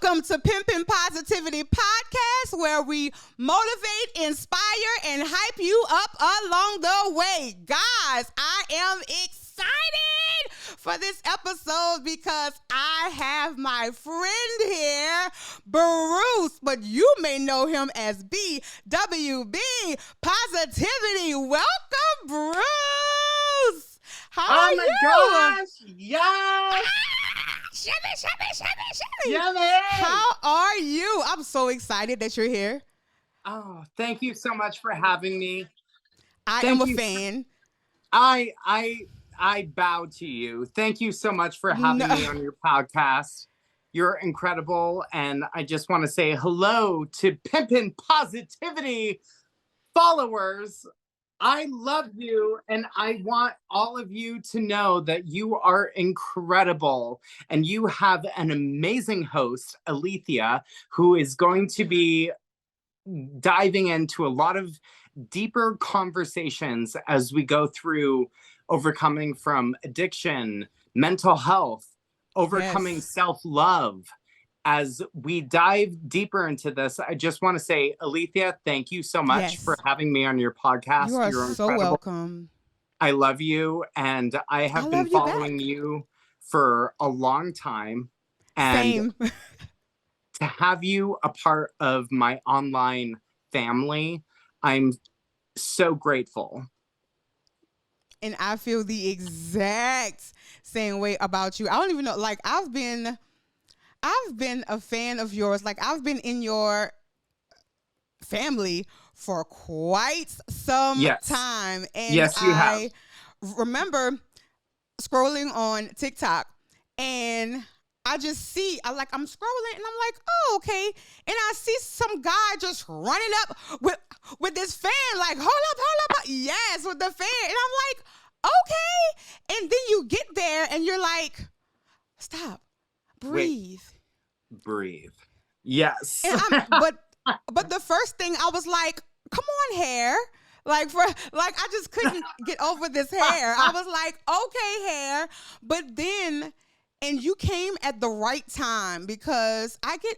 Welcome to Pimpin' Positivity Podcast, where we motivate, inspire, and hype you up along the way. Guys, I am excited for this episode because I have my friend here, Bruce, but you may know him as BWB Positivity. Welcome, Bruce. How are you? Oh my gosh, yes. Shimmy. Yummy. How are you? I'm so excited that you're here. Oh, thank you so much for having me. I Thank am a you. fan. I bow to you. Thank you so much for having me on your podcast. You're incredible, and I just want to say hello to Pimpin' Positivity followers. I love you, and I want all of you to know that you are incredible, and you have an amazing host, Alethea, who is going to be diving into a lot of deeper conversations as we go through overcoming from addiction, mental health, overcoming self-love. As we dive deeper into this, I just want to say, Alethea, thank you so much for having me on your podcast. You are You're so incredible. welcome. I love you, and I have been following you for a long time. And Same. to have you a part of my online family, I'm so grateful. And I feel the exact same way about you. I don't even know, like I've been a fan of yours. Like I've been in your family for quite some time. And yes, you have. Remember scrolling on TikTok and I'm scrolling and I'm like, oh, okay. And I see some guy just running up with this fan, like, hold up. Yes, with the fan. And I'm like, okay. And then you get there and you're like, stop, breathe. Breathe. Yes. And but the first thing I was like, come on, hair. I just couldn't get over this hair. I was like, okay, hair. But then, and you came at the right time because I get,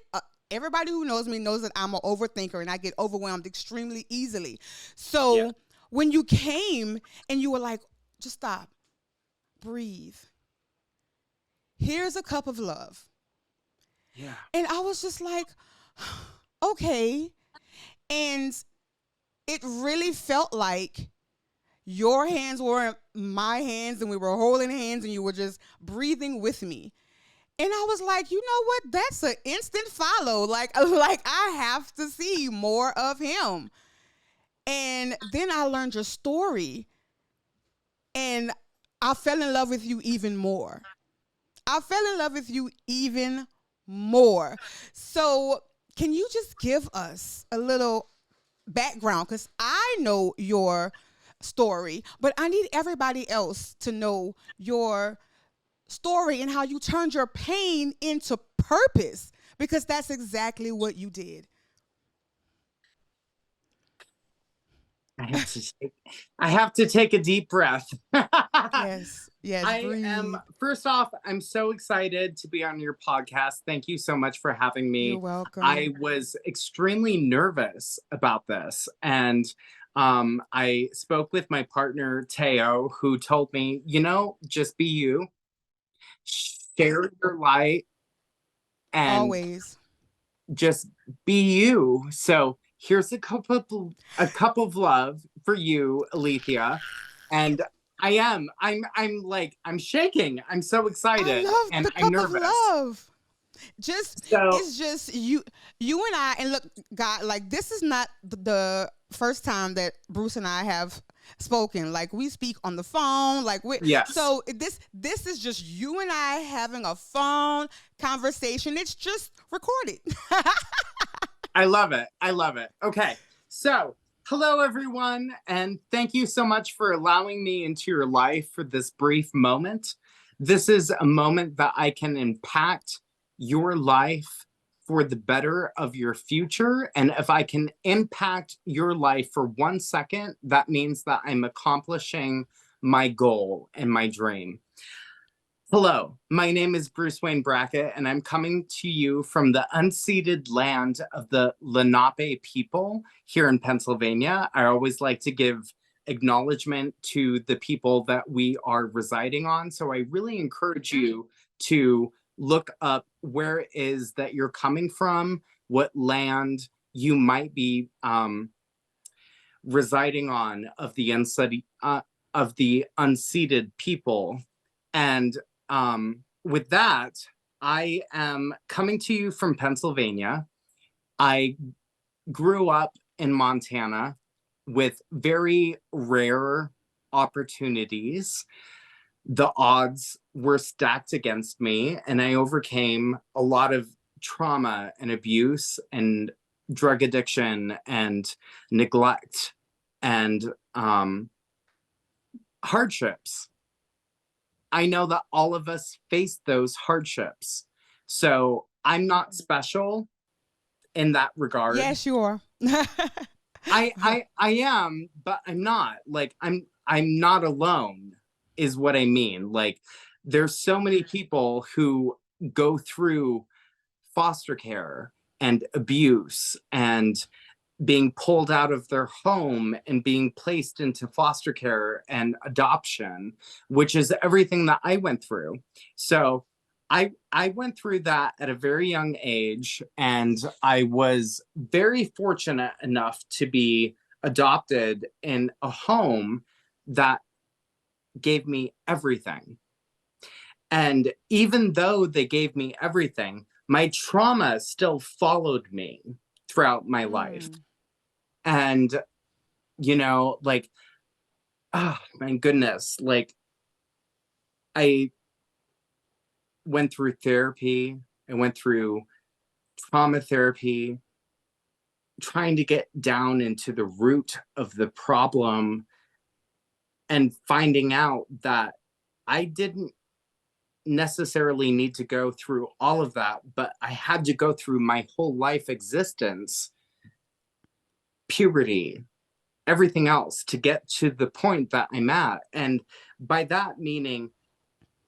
everybody who knows me knows that I'm an overthinker and I get overwhelmed extremely easily. So when you came and you were like, just stop, breathe. Here's a cup of love. Yeah. And I was just like, okay. And it really felt like your hands were in my hands and we were holding hands and you were just breathing with me. And I was like, you know what? That's an instant follow. Like I have to see more of him. And then I learned your story and I fell in love with you even more. So can you just give us a little background? Because I know your story, but I need everybody else to know your story and how you turned your pain into purpose, because that's exactly what you did. I have to take a deep breath. Yes. Breathe. First off, I'm so excited to be on your podcast. Thank you so much for having me. You're welcome. I was extremely nervous about this. And I spoke with my partner, Teo, who told me, just be you, share your light, and always just be you. So here's a cup of love for you, Alethea. And I'm shaking. I'm so excited. I love and the I'm cup nervous. of love. It's just you and I, and look, God, like this is not the first time that Bruce and I have spoken. Like we speak on the phone, so this is just you and I having a phone conversation. It's just recorded. I love it. Okay, so hello everyone, and thank you so much for allowing me into your life for this brief moment. This is a moment that I can impact your life for the better of your future. And if I can impact your life for 1 second, that means that I'm accomplishing my goal and my dream. Hello, my name is Bruce Brackett, and I'm coming to you from the unceded land of the Lenape people here in Pennsylvania. I always like to give acknowledgement to the people that we are residing on. So I really encourage you to look up where it is that you're coming from, what land you might be residing on of the unceded people. And with that, I am coming to you from Pennsylvania. I grew up in Montana with very rare opportunities. The odds were stacked against me, and I overcame a lot of trauma and abuse and drug addiction and neglect and hardships. I know that all of us face those hardships. So I'm not special in that regard. Yes, you are. I am, but I'm not. Like I'm not alone is what I mean. Like there's so many people who go through foster care and abuse and being pulled out of their home and being placed into foster care and adoption, which is everything that I went through. So I went through that at a very young age, and I was very fortunate enough to be adopted in a home that gave me everything. And even though they gave me everything, my trauma still followed me throughout my life. And, you know, like, oh my goodness, like I went through therapy, I went through trauma therapy, trying to get down into the root of the problem and finding out that I didn't necessarily need to go through all of that, but I had to go through my whole life existence, puberty, everything else to get to the point that I'm at. And by that meaning,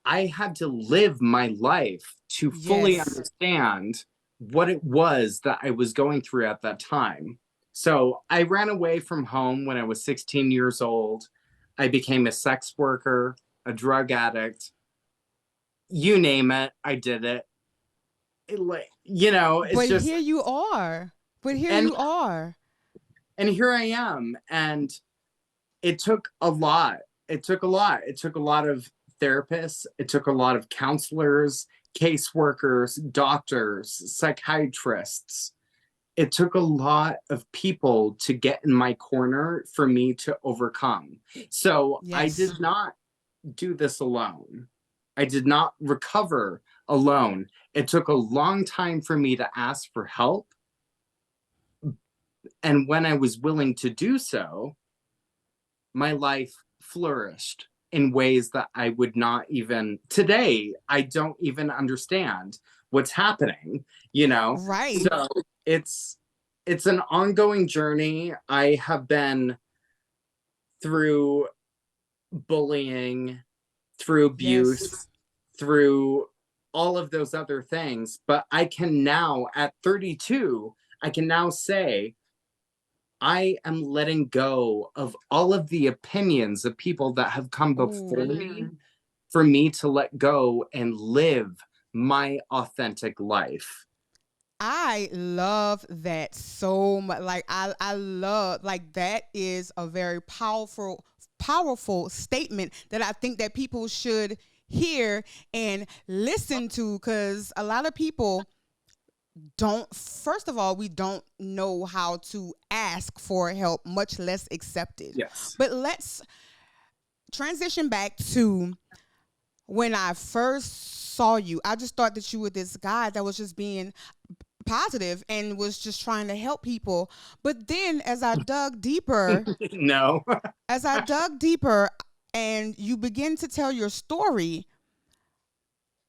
I had to live my life to fully understand what it was that I was going through at that time. So I ran away from home when I was 16 years old. I became a sex worker, a drug addict, you name it, I did it. You know, it's but just. Here you are. But here you are. And here I am. And it took a lot. It took a lot. It took a lot of therapists. It took a lot of counselors, caseworkers, doctors, psychiatrists. It took a lot of people to get in my corner for me to overcome. So I did not do this alone. I did not recover alone. It took a long time for me to ask for help. And when I was willing to do so, my life flourished in ways that I would not even today. I don't even understand what's happening, you know? Right. So it's an ongoing journey. I have been through bullying, through abuse, through all of those other things. But I can now, at 32, I can now say, I am letting go of all of the opinions of people that have come before me for me to let go and live my authentic life. I love that so much. Like I love like that is a very powerful statement that I think that people should hear and listen to, because a lot of people don't, first of all, we don't know how to ask for help, much less accept it. Yes. But let's transition back to when I first saw you. I just thought that you were this guy that was just being positive and was just trying to help people. But then as I dug deeper, no. as I dug deeper and you begin to tell your story,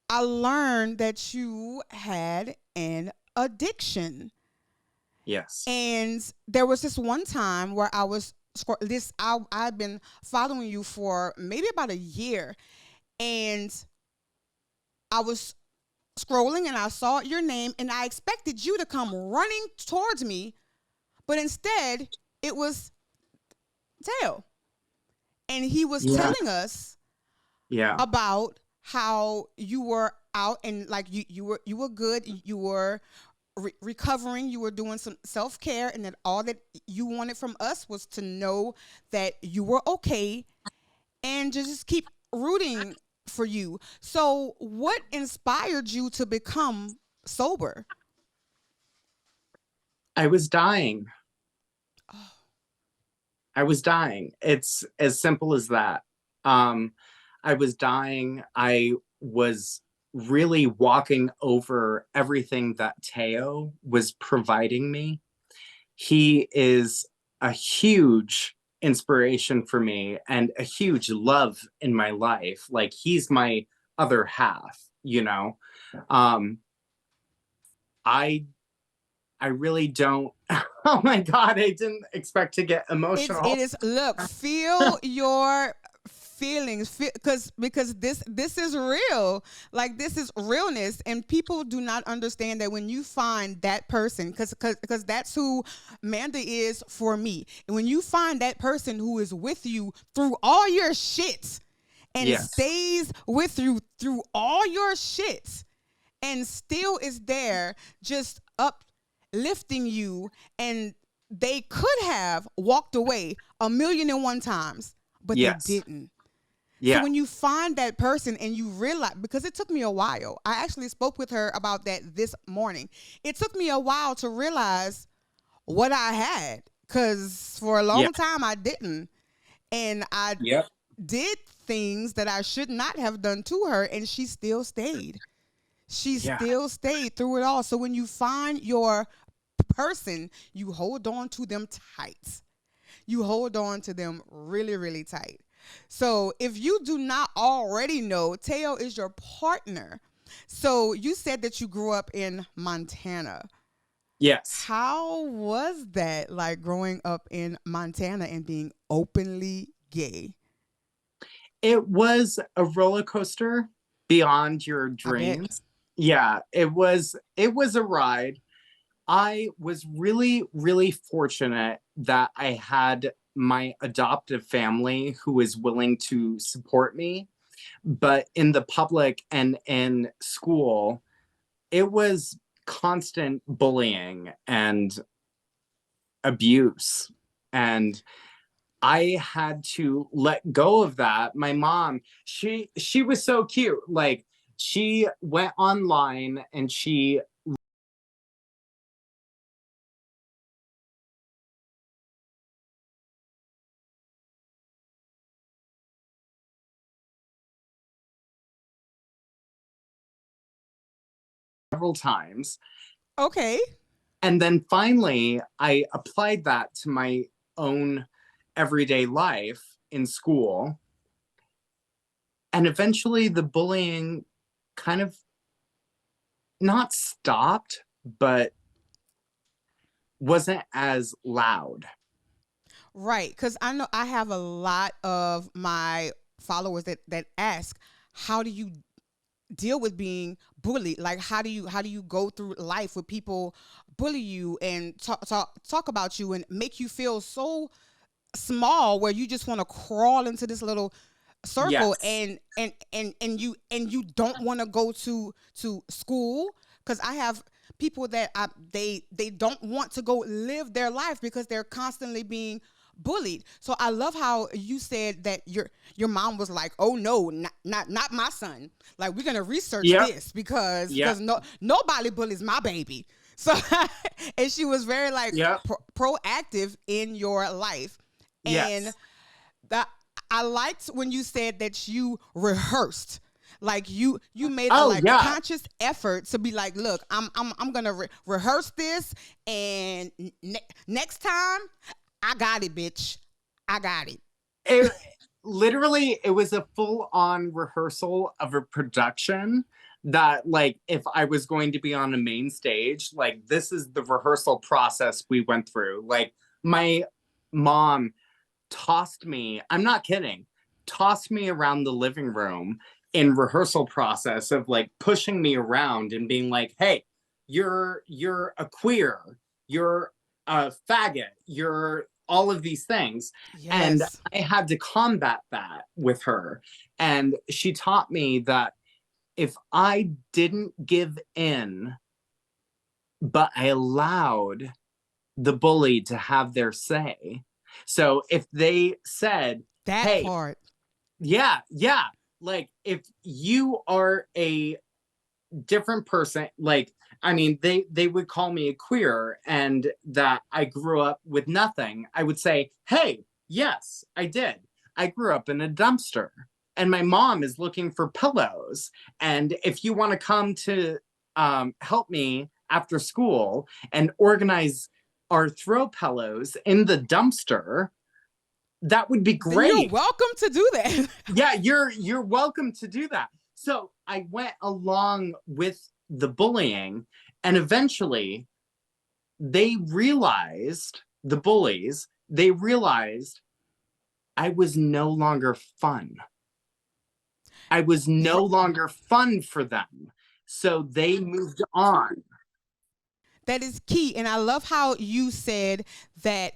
I learned that you had an addiction. Yes. And there was this one time where I've been following you for maybe about a year, and I was scrolling and I saw your name and I expected you to come running towards me, but instead it was Teo. And he was Yeah. telling us Yeah. about how you were out and like you were good, you were recovering, you were doing some self-care, and that all that you wanted from us was to know that you were okay and just keep rooting for you. So what inspired you to become sober? I was dying. Oh, I was dying. It's as simple as that. Um, I was dying. I was really walking over everything that Teo was providing me. He is a huge inspiration for me and a huge love in my life. Like he's my other half, you know. Um, I I really don't. Oh my God, I didn't expect to get it emotional. is, look, feel your feelings, because this is real. Like, this is realness, and people do not understand that when you find that person, because that's who Manda is for me. And when you find that person who is with you through all your shit and Yes. stays with you through all your shit and still is there just uplifting you, and they could have walked away a million and one times, but they Yes. didn't. So Yeah. when you find that person and you realize, because it took me a while, I actually spoke with her about that this morning. It took me a while to realize what I had, because for a Yeah. long time I didn't. And I Yep. did things that I should not have done to her, and she still stayed. She Yeah. still stayed through it all. So when you find your person, you hold on to them tight. You hold on to them really, really tight. So if you do not already know, Teo is your partner. So you said that you grew up in Montana. Yes. How was that, like, growing up in Montana and being openly gay? It was a roller coaster beyond your I bet. dreams. Yeah, it was a ride. I was really, really fortunate that I had my adoptive family who was willing to support me. But in the public and in school, it was constant bullying and abuse. And I had to let go of that. My mom, she was so cute. Like she went online and she several times. Okay. And then finally I applied that to my own everyday life in school. And eventually the bullying kind of not stopped, but wasn't as loud. Right, because I know I have a lot of my followers that ask, how do you deal with being bullied? Like, how do you go through life with people bully you and talk about you and make you feel so small where you just want to crawl into this little circle, Yes. and you don't want to go to school, because I have people that they don't want to go live their life because they're constantly being bullied. So I love how you said that your mom was like, "Oh no, not my son. Like, we're gonna research Yep. this because Yep. nobody bullies my baby." So and she was very like Yep. proactive in your life. And Yes. that, I liked when you said that you rehearsed, like you made a Oh like a yeah. conscious effort to be like, look, I'm gonna rehearse this, and next time I got it, bitch. I got it. It literally it was a full on rehearsal of a production that, like, if I was going to be on a main stage, like this is the rehearsal process we went through. Like my mom tossed me, I'm not kidding, tossed me around the living room in rehearsal process of like pushing me around and being like, hey, you're a queer, you're a faggot, you're all of these things. And Yes. I had to combat that with her. And she taught me that if I didn't give in, but I allowed the bully to have their say. So if they said, That hey, part. yeah, yeah, like if you are a different person, like, I mean, they would call me a queer and that I grew up with nothing. I would say, hey, yes, I did. I grew up in a dumpster and my mom is looking for pillows. And if you want to come to help me after school and organize our throw pillows in the dumpster, that would be Then you're great. welcome to do that. Yeah, you're welcome to do that. So I went along with the bullying, and eventually they realized, the bullies, they realized I was no longer fun. I was no longer fun for them. So they moved on. That is key. And I love how you said that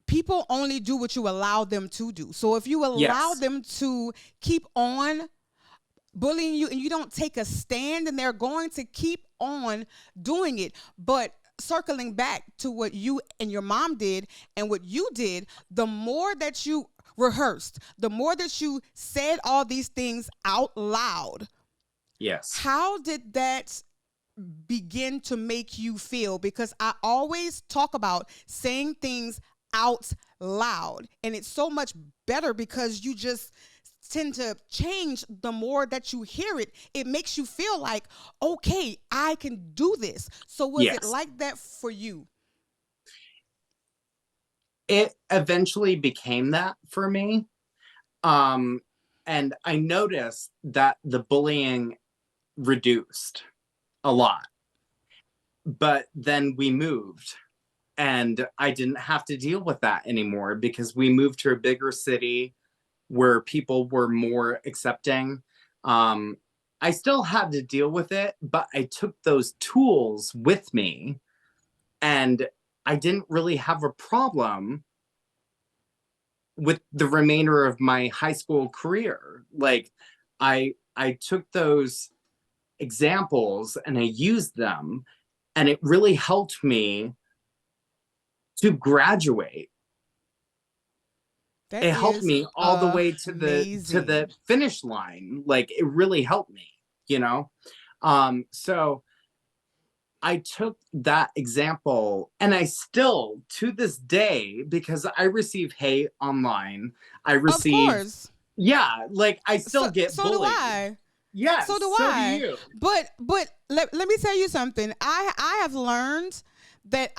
people only do what you allow them to do. So if you allow Yes. them to keep on bullying you and you don't take a stand, and they're going to keep on doing it. But circling back to what you and your mom did and what you did, the more that you rehearsed, the more that you said all these things out loud, Yes. how did that begin to make you feel? Because I always talk about saying things out loud, and it's so much better because you just tend to change. The more that you hear it, it makes you feel like, okay, I can do this. So was it Yes. like that for you? It eventually became that for me. Um, and I noticed that the bullying reduced a lot. But then we moved and I didn't have to deal with that anymore because we moved to a bigger city where people were more accepting. Um, I still had to deal with it, but I took those tools with me and I didn't really have a problem with the remainder of my high school career. Like I took those examples and I used them, and it really helped me to graduate. That It helped is me all the way to the amazing. finish line. Like it really helped me, you know. So I took that example and I still to this day, because I receive hate online, I Of receive, course. yeah, like I So still get so do bullied. I. So Yes, do so do I. you. But let me tell you something. I have learned that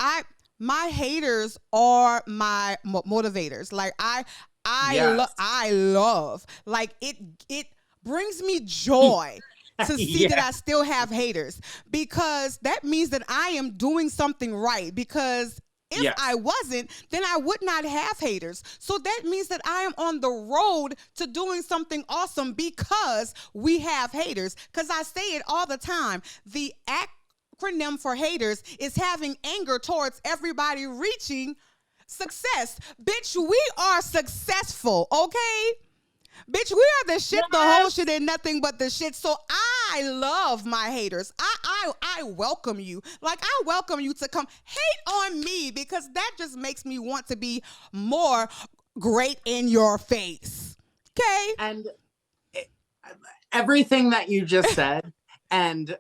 my haters are my motivators. Like Yes. I love, like it brings me joy to see that Yeah. I still have haters, because that means that I am doing something right. Because if I Yes. wasn't, then I would not have haters. So that means that I am on the road to doing something awesome because we have haters. Because I say it all the time. The acronym for haters is having anger towards everybody reaching success. Bitch, we are successful, okay? Bitch, we are the shit, the whole Yes. shit, and nothing but the shit. So I love my haters. I welcome you. Like, I welcome you to come hate on me, because that just makes me want to be more great in your face. Okay? And it, everything that you just said, and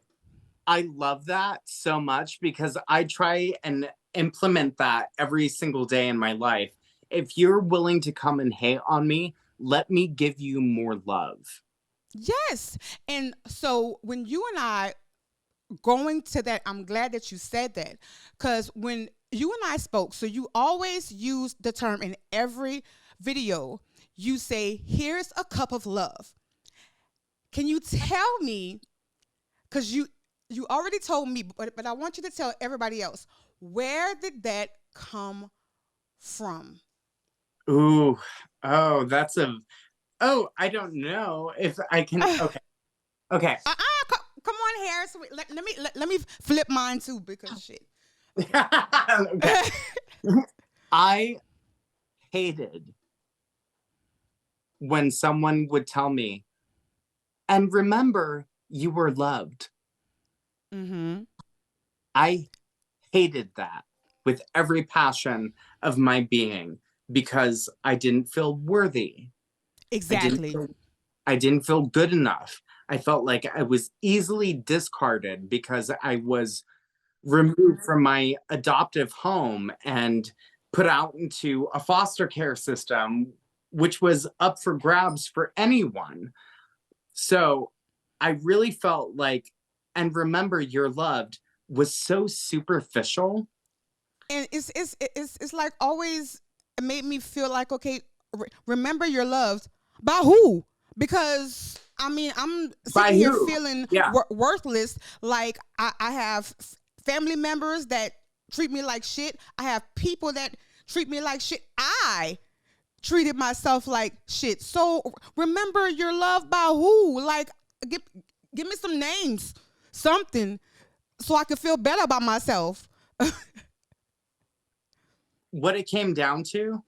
I love that so much because I try and implement that every single day in my life. If you're willing to come and hate on me, let me give you more love. Yes. And so when you and I going to that, I'm glad that you said that, because when you and I spoke, so you always use the term in every video. You say, "Here's a cup of love." Can you tell me? Because you already told me, but I want you to tell everybody else, where did that come from? Ooh, oh, that's a Oh, I don't know if I can. Okay. Okay. Come on, Harris. Let me flip mine too because shit. Okay. I hated when someone would tell me, and remember, you were loved. Mm-hmm. I hated that with every passion of my being because I didn't feel worthy. I didn't Exactly. feel, I didn't feel good enough. I felt like I was easily discarded because I was removed from my adoptive home and put out into a foster care system, which was up for grabs for anyone. So I really felt like, and remember, you're loved was so superficial. And it's like always made me feel like, okay, remember you're loved by who? Because I mean, I'm By sitting here who? feeling Yeah. worthless. Like I have family members that treat me like shit. I have people that treat me like shit. I treated myself like shit. So remember you're loved by who? Like give me some names, something, so I could feel better about myself. What it came down to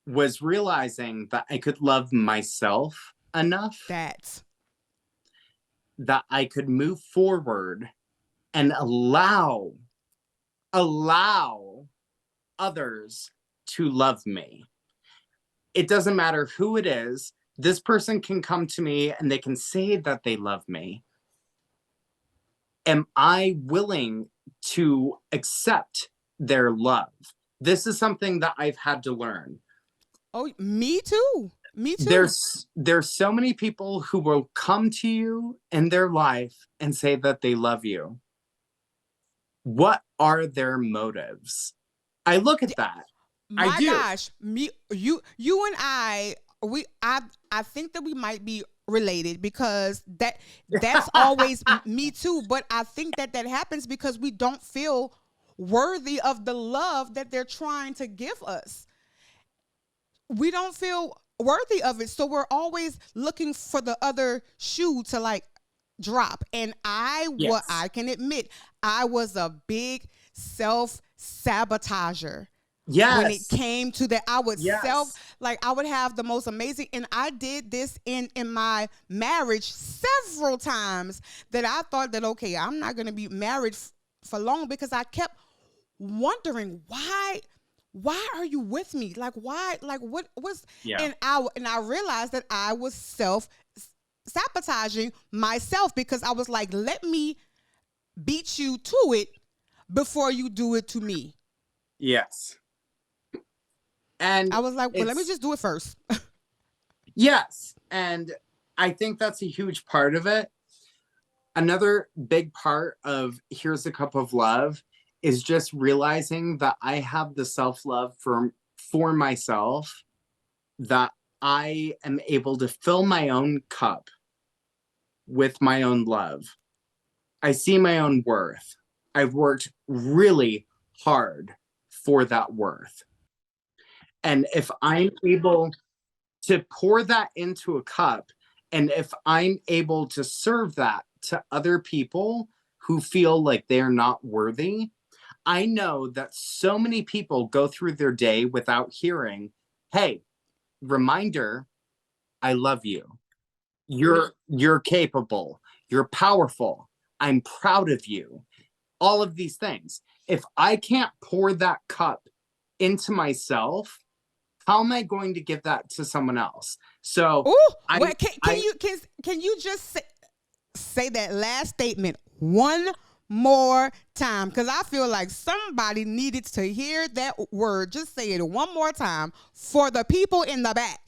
was realizing that I could love myself enough That's that I could move forward and allow others to love me. It doesn't matter who it is. This person can come to me and they can say that they love me. Am I willing to accept their love? This is something that I've had to learn. Oh, me too. Me too. There's so many people who will come to you in their life and say that they love you. What are their motives? I look at that. I My do. gosh, you and I think that we might be related because that's always me too. But I think that happens because we don't feel worthy of the love that they're trying to give us. We don't feel worthy of it, so we're always looking for the other shoe to like drop. And what Yes. I can admit, I was a big self sabotager when it Yes. came to that. I would Yes. I would have the most amazing, and I did this in my marriage several times, that I thought that, okay, I'm not going to be married for long, because I kept wondering why are you with me? Like, why? Like, what was? Yeah. And I realized that I was self sabotaging myself, because I was like, let me beat you to it before you do it to me. Yes. And I was like, well, let me it's, just do it first. yes. And I think that's a huge part of it. Another big part of Here's a Cup of Love is just realizing that I have the self-love for myself, that I am able to fill my own cup with my own love. I see my own worth. I've worked really hard for that worth. And if I'm able to pour that into a cup, and if I'm able to serve that to other people who feel like they're not worthy, I know that so many people go through their day without hearing, hey, reminder, I love you. You're capable. You're powerful. I'm proud of you. All of these things. If I can't pour that cup into myself, how am I going to give that to someone else? So Oh, I what I can you just say that last statement one more time? Because I feel like somebody needed to hear that word. Just say it one more time for the people in the back.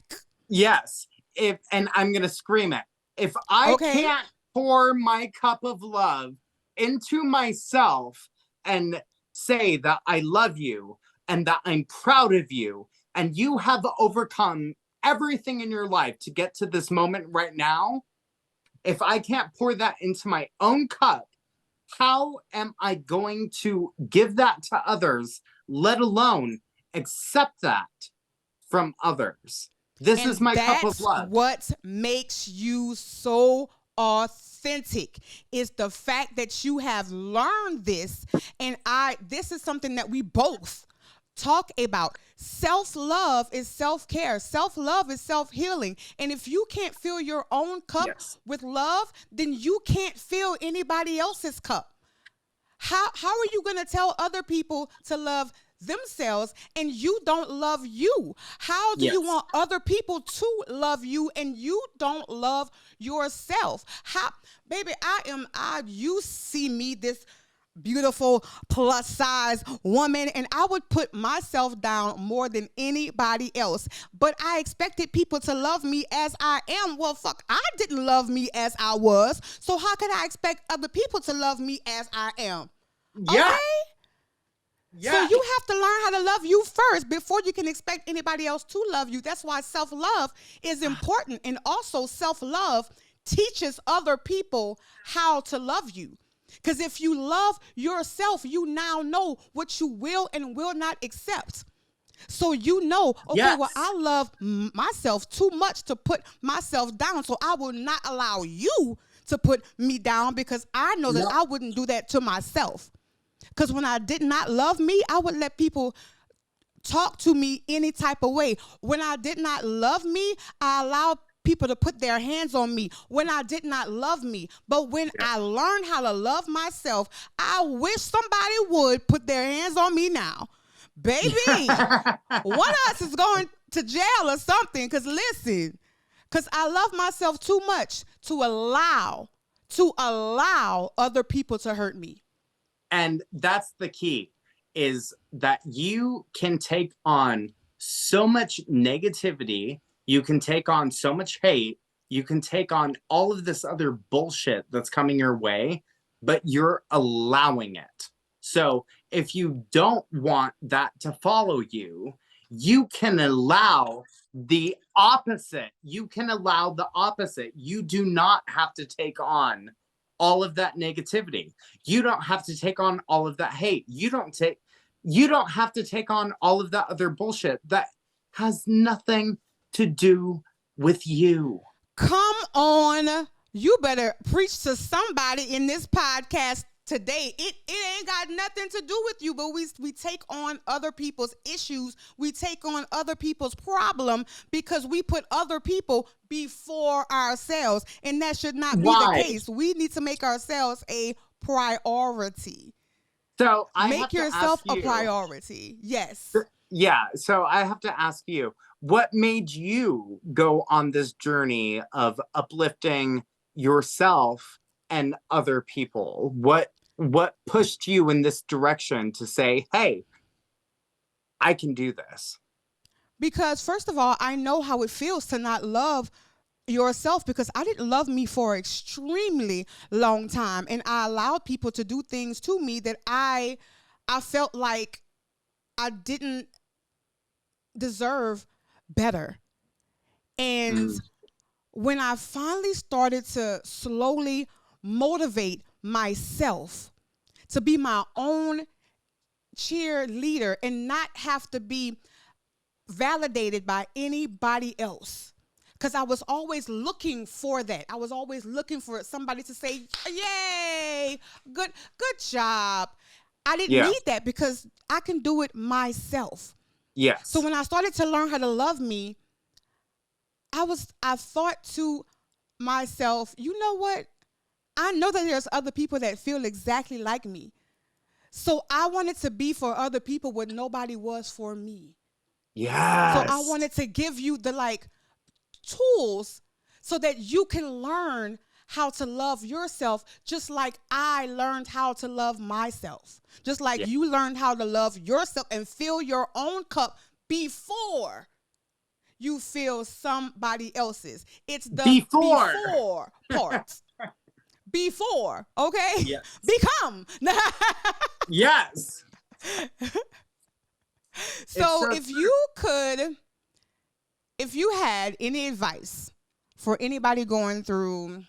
yes, if and I'm gonna scream it. If I Okay. can't pour my cup of love into myself and say that I love you and that I'm proud of you and you have overcome everything in your life to get to this moment right now, if I can't pour that into my own cup, how am I going to give that to others, let alone accept that from others? This is And my cup of that's love. what makes you so authentic, is the fact that you have learned this. And this is something that we both talk about. Self-love is self-care. Self-love is self-healing. And if you can't fill your own cup with love, then you can't fill anybody else's cup. How are you going to tell other people to love themselves and you don't love you? How do you want other people to love you and you don't love yourself? Baby, you see me, this beautiful plus size woman, and I would put myself down more than anybody else, but I expected people to love me as I am. Well, fuck, I didn't love me as I was, so how could I expect other people to love me as I am? Okay? So you have to learn how to love you first before you can expect anybody else to love you. That's why self-love is important. And also self-love teaches other people how to love you. Because if you love yourself, you now know what you will and will not accept. So you know, okay, well, I love myself too much to put myself down. So I will not allow you to put me down, because I know that I wouldn't do that to myself. Because when I did not love me, I would let people talk to me any type of way. When I did not love me, I allowed people to put their hands on me when I did not love me. But when I learned how to love myself, I wish somebody would put their hands on me now. Baby, one of us is going to jail or something. Because listen, because I love myself too much to allow other people to hurt me. And that's the key, is that you can take on so much negativity, you can take on so much hate, you can take on all of this other bullshit that's coming your way, but you're allowing it. So if you don't want that to follow you, you can allow the opposite. You can allow the opposite. You do not have to take on all of that negativity. You don't have to take on all of that hate. You don't have to take on all of that other bullshit that has nothing to do with you. Come on. You better preach to somebody in this podcast today. It ain't got nothing to do with you, but we take on other people's issues. We take on other people's problem because we put other people before ourselves, and that should not be the case. We need to make ourselves a priority. So make yourself a priority. Yes. Yeah. So I have to ask you, what made you go on this journey of uplifting yourself and other people? What pushed you in this direction to say, hey, I can do this? Because first of all, I know how it feels to not love yourself, because I didn't love me for an extremely long time, and I allowed people to do things to me that I felt like I didn't deserve better. And when I finally started to slowly motivate myself to be my own cheerleader and not have to be validated by anybody else, because I was always looking for that. I was always looking for somebody to say, yay, good job. I didn't need that, because I can do it myself. Yes. So when I started to learn how to love me, I thought to myself, you know what? I know that there's other people that feel exactly like me. So I wanted to be for other people what nobody was for me. Yes. So I wanted to give you the tools so that you can learn how to love yourself, just like I learned how to love myself. Just like you learned how to love yourself and fill your own cup before you fill somebody else's. It's the before part. Before, okay? Yes. Become. Yes. So if you had any advice for anybody going through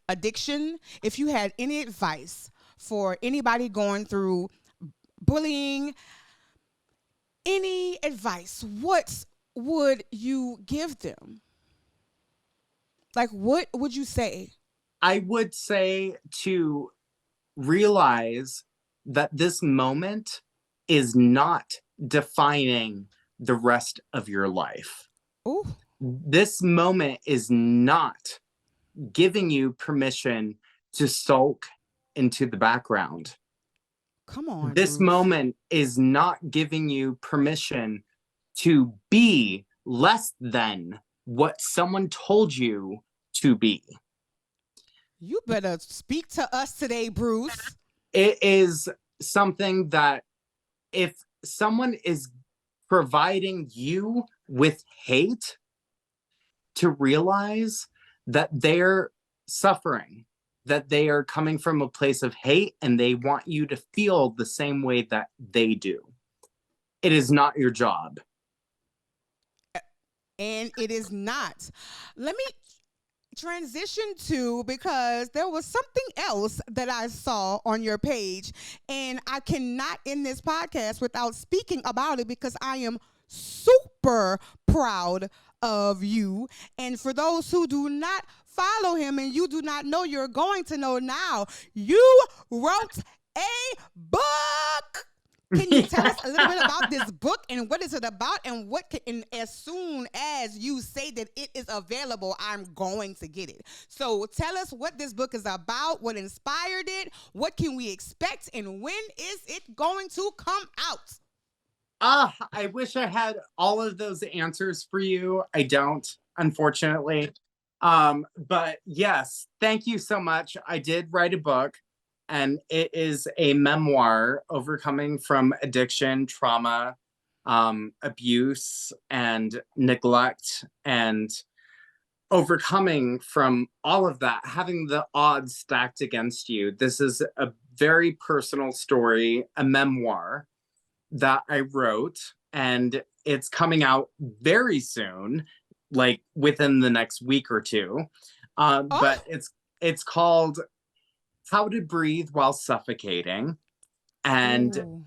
addiction, if you had any advice for anybody going through bullying, any advice, what would you give them? Like, what would you say? I would say to realize that this moment is not defining the rest of your life. Ooh, This moment is not giving you permission to sulk into the background. come on, This Bruce. moment is not giving you permission to be less than what someone told you to be. You better speak to us today, Bruce. It is something that if someone is providing you with hate, to realize that they're suffering, that they are coming from a place of hate and they want you to feel the same way that they do. It is not your job. And it is not. Let me transition to, because there was something else that I saw on your page, and I cannot end this podcast without speaking about it because I am super proud of you. And for those who do not follow him and you do not know, you're going to know now. You wrote a book. Can you tell us a little bit about this book and what is it about, and what can, and as soon as you say that it is available, I'm going to get it. So tell us what this book is about, what inspired it, what can we expect, and when is it going to come out? I wish I had all of those answers for you. I don't, unfortunately. But yes, thank you so much. I did write a book, and it is a memoir overcoming from addiction, trauma, abuse, and neglect, and overcoming from all of that, having the odds stacked against you. This is a very personal story, a memoir that I wrote, and it's coming out very soon, like within the next week or two. But Oh, it's called How to Breathe While Suffocating, and ooh,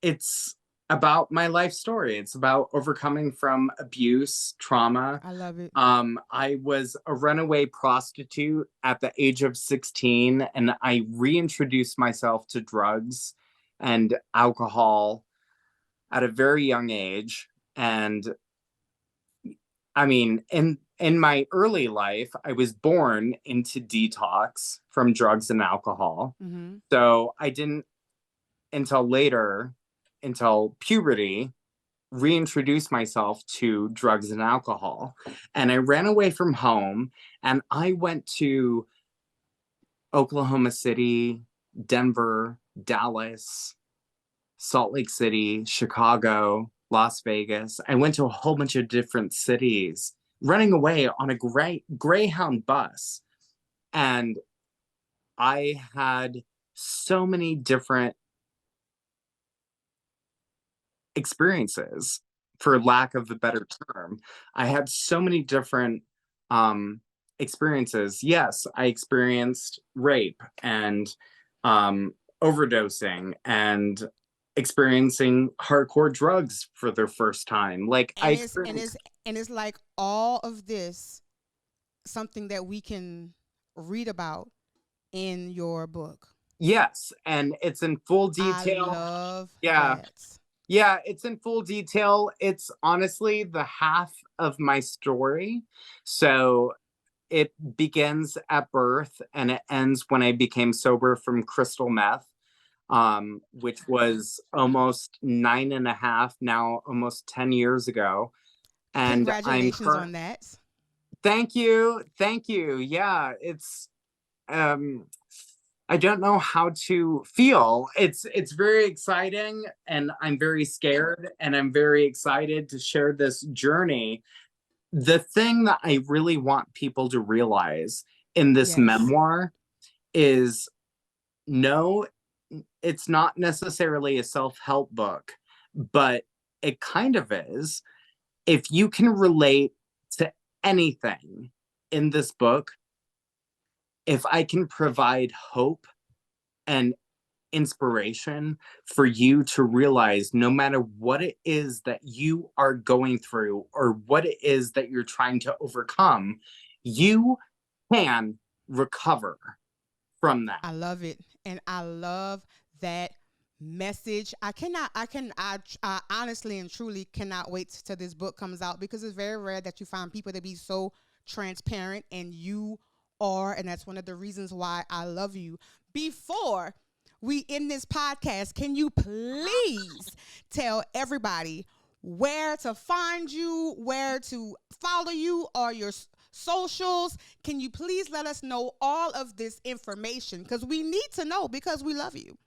it's about my life story. It's about overcoming from abuse, trauma. I love it. I was a runaway prostitute at the age of 16, and I reintroduced myself to drugs and alcohol at a very young age. And I mean, in my early life, I was born into detox from drugs and alcohol. Mm-hmm. So I didn't until later, until puberty, reintroduce myself to drugs and alcohol. And I ran away from home, and I went to Oklahoma City, Denver, Dallas, Salt Lake City, Chicago, Las Vegas. I went to a whole bunch of different cities running away on a Greyhound bus. And I had so many different experiences, for lack of a better term. I had so many different experiences. Yes, I experienced rape and overdosing and experiencing hardcore drugs for their first time. Like I And it's and experienced, it's and it's like all of this something that we can read about in your book. yes, and it's in full I detail. love Yeah, that. yeah, it's in full detail. It's honestly the half of my story. So it begins at birth and it ends when I became sober from crystal meth, which was almost 9.5, now almost 10 years ago. And I'm Congratulations current. on that. Thank you. Thank you. Yeah, it's um I don't know how to feel. It's very exciting, and I'm very scared, and I'm very excited to share this journey. The thing that I really want people to realize in this Yes. memoir is no, it's not necessarily a self-help book, but it kind of is. If you can relate to anything in this book, if I can provide hope and inspiration for you to realize no matter what it is that you are going through or what it is that you're trying to overcome, you can recover from that. I love it. And I love that message. I honestly and truly cannot wait till this book comes out, because it's very rare that you find people to be so transparent, and you are. And that's one of the reasons why I love you. Before we end this podcast, can you please tell everybody where to find you, where to follow you, or your socials? Can you please let us know all of this information? Because we need to know, because we love you.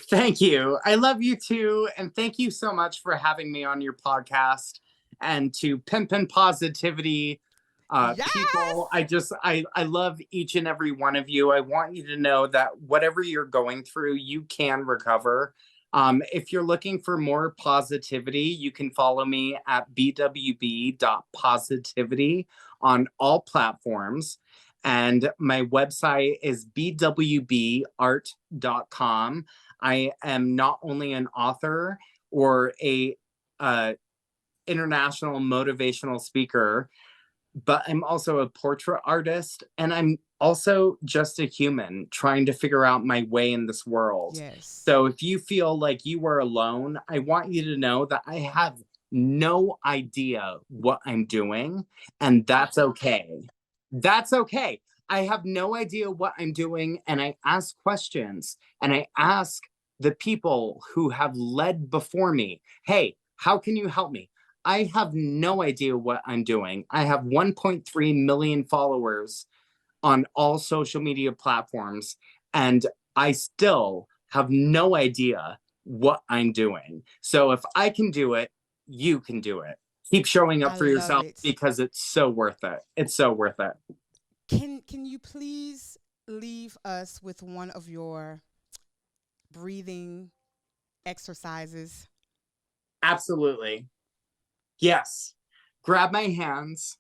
Thank you. I love you too. And thank you so much for having me on your podcast. And to Pimpin' Positivity Yes. people, I love each and every one of you. I want you to know that whatever you're going through, you can recover. If you're looking for more positivity, you can follow me at bwb.positivity on all platforms. And my website is bwbart.com. I am not only an author or a international motivational speaker, but I'm also a portrait artist, and I'm also just a human trying to figure out my way in this world. Yes. So if you feel like you are alone, I want you to know that I have no idea what I'm doing, and that's okay. That's okay. I have no idea what I'm doing, and I ask questions, and I ask the people who have led before me, hey, how can you help me? I have no idea what I'm doing. I have 1.3 million followers on all social media platforms, and I still have no idea what I'm doing. So if I can do it, you can do it. Keep showing up for yourself, because it's so worth it. It's so worth it. Can you please leave us with one of your breathing exercises? Absolutely. Yes. Grab my hands,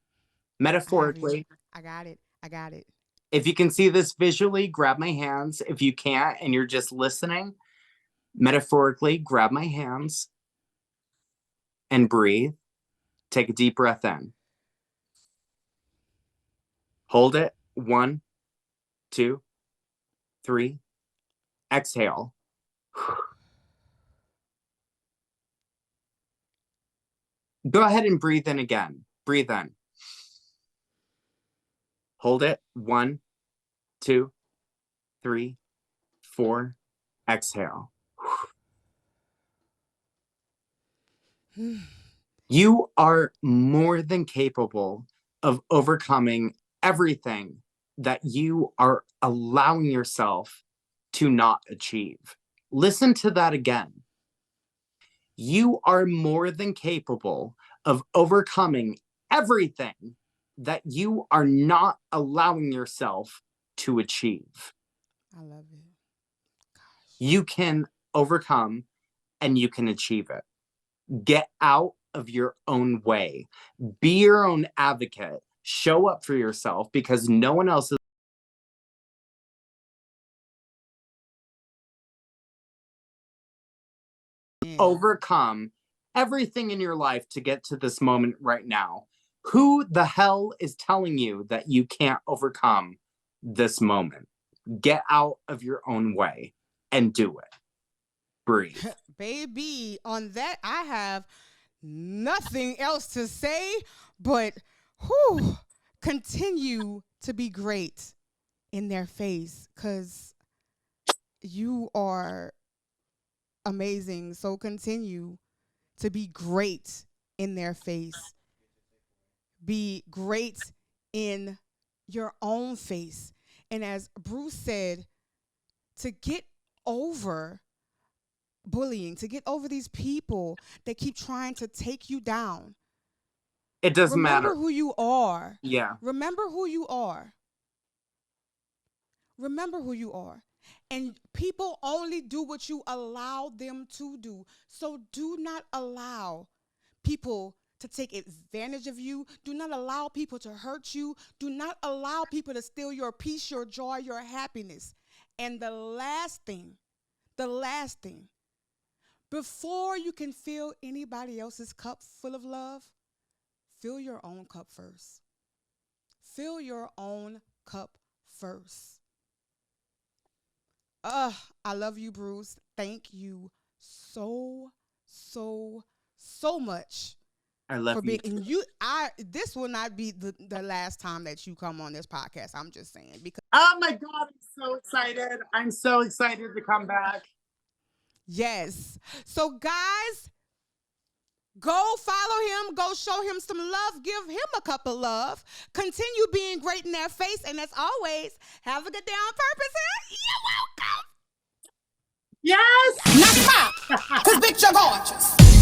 metaphorically. I got it. I got it. If you can see this visually, grab my hands. If you can't and you're just listening, metaphorically, grab my hands and breathe. Take a deep breath in. Hold it. 1, 2, 3. Exhale. Go ahead and breathe in again. Breathe in. Hold it. 1, 2, 3, 4. Exhale. You are more than capable of overcoming everything that you are allowing yourself to not achieve. Listen to that again. You are more than capable of overcoming everything that you are not allowing yourself to achieve. I love it. Gosh. You can overcome and you can achieve it. Get out of your own way. Be your own advocate. Show up for yourself, because no one else is. Overcome everything in your life to get to this moment right now. Who the hell is telling you that you can't overcome this moment? Get out of your own way and do it. Breathe. Baby, on that, I have nothing else to say, but continue to be great in their face, because you are amazing. So continue to be great in their face. Be great in your own face. And as Bruce said, to get over bullying, to get over these people that keep trying to take you down. It doesn't matter. Remember who you are. Yeah. Remember who you are. Remember who you are. And people only do what you allow them to do. So do not allow people to take advantage of you. Do not allow people to hurt you. Do not allow people to steal your peace, your joy, your happiness. And the last thing, before you can fill anybody else's cup full of love, fill your own cup first. Fill your own cup first. I love you, Bruce. Thank you so much. I love for you. And this will not be the last time that you come on this podcast. I'm just saying, because oh my God, I'm so excited. I'm so excited to come back. Yes. So guys, go follow him. Go show him some love. Give him a cup of love. Continue being great in their face. And as always, have a good day on purpose. You're welcome. Yes. Knock him out. Because bitch, you're gorgeous.